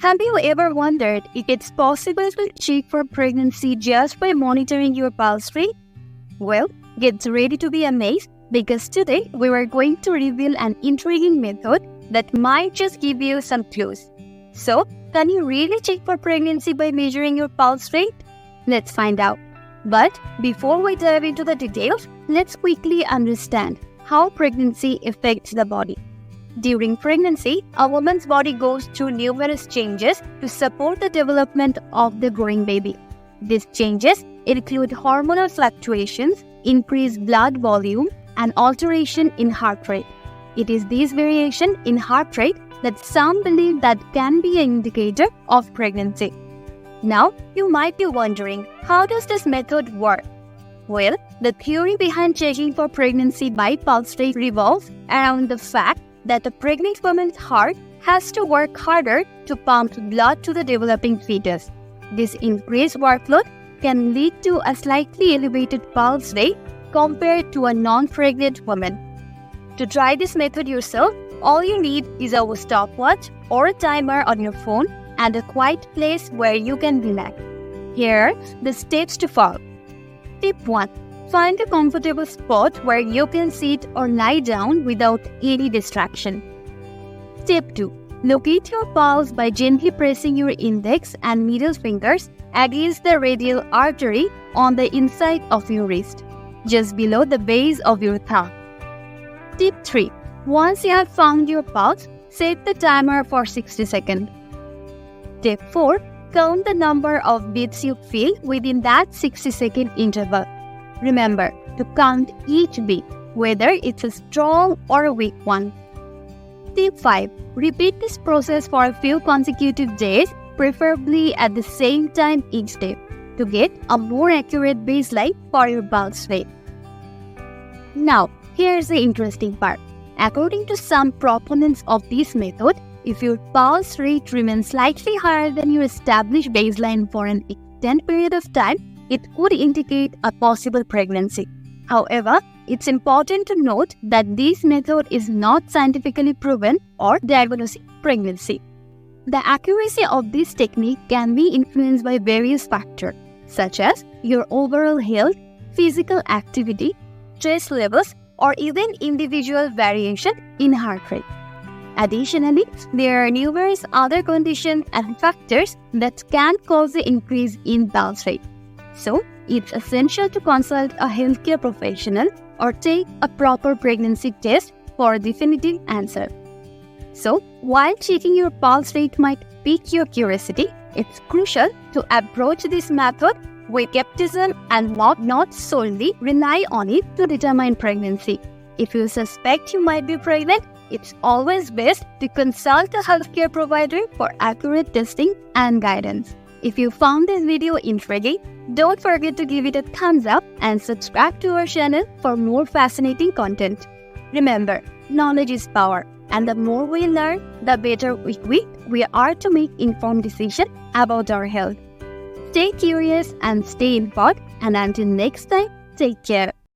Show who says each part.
Speaker 1: Have you ever wondered if it's possible to check for pregnancy just by monitoring your pulse rate? Well, get ready to be amazed because today we are going to reveal an intriguing method that might just give you some clues. So, can you really check for pregnancy by measuring your pulse rate? Let's find out. But before we dive into the details, let's quickly understand how pregnancy affects the body. During pregnancy, a woman's body goes through numerous changes to support the development of the growing baby. These changes include hormonal fluctuations, increased blood volume, and alteration in heart rate. It is this variation in heart rate that some believe that can be an indicator of pregnancy. Now, you might be wondering, how does this method work? Well, the theory behind checking for pregnancy by pulse rate revolves around the fact that a pregnant woman's heart has to work harder to pump blood to the developing fetus. This increased workload can lead to a slightly elevated pulse rate compared to a non-pregnant woman. To try this method yourself, all you need is a stopwatch or a timer on your phone and a quiet place where you can relax. Here are the steps to follow. Tip 1. Find a comfortable spot where you can sit or lie down without any distraction. Step 2. Locate your pulse by gently pressing your index and middle fingers against the radial artery on the inside of your wrist, just below the base of your thumb. Tip 3. Once you have found your pulse, set the timer for 60 seconds. Step 4. Count the number of beats you feel within that 60-second interval. Remember to count each beat, whether it's a strong or a weak one. Step 5. Repeat this process for a few consecutive days, preferably at the same time each day, to get a more accurate baseline for your pulse rate. Now, here's the interesting part. According to some proponents of this method, if your pulse rate remains slightly higher than your established baseline for an extended period of time, it could indicate a possible pregnancy. However, it's important to note that this method is not scientifically proven or diagnosing pregnancy. The accuracy of this technique can be influenced by various factors, such as your overall health, physical activity, stress levels, or even individual variation in heart rate. Additionally, there are numerous other conditions and factors that can cause the increase in pulse rate. So, it's essential to consult a healthcare professional or take a proper pregnancy test for a definitive answer. So, while checking your pulse rate might pique your curiosity, it's crucial to approach this method with skepticism and not solely rely on it to determine pregnancy. If you suspect you might be pregnant, it's always best to consult a healthcare provider for accurate testing and guidance. If you found this video intriguing, don't forget to give it a thumbs up and subscribe to our channel for more fascinating content. Remember, knowledge is power, and the more we learn, the better we are to make informed decisions about our health. Stay curious and stay informed, and until next time, take care.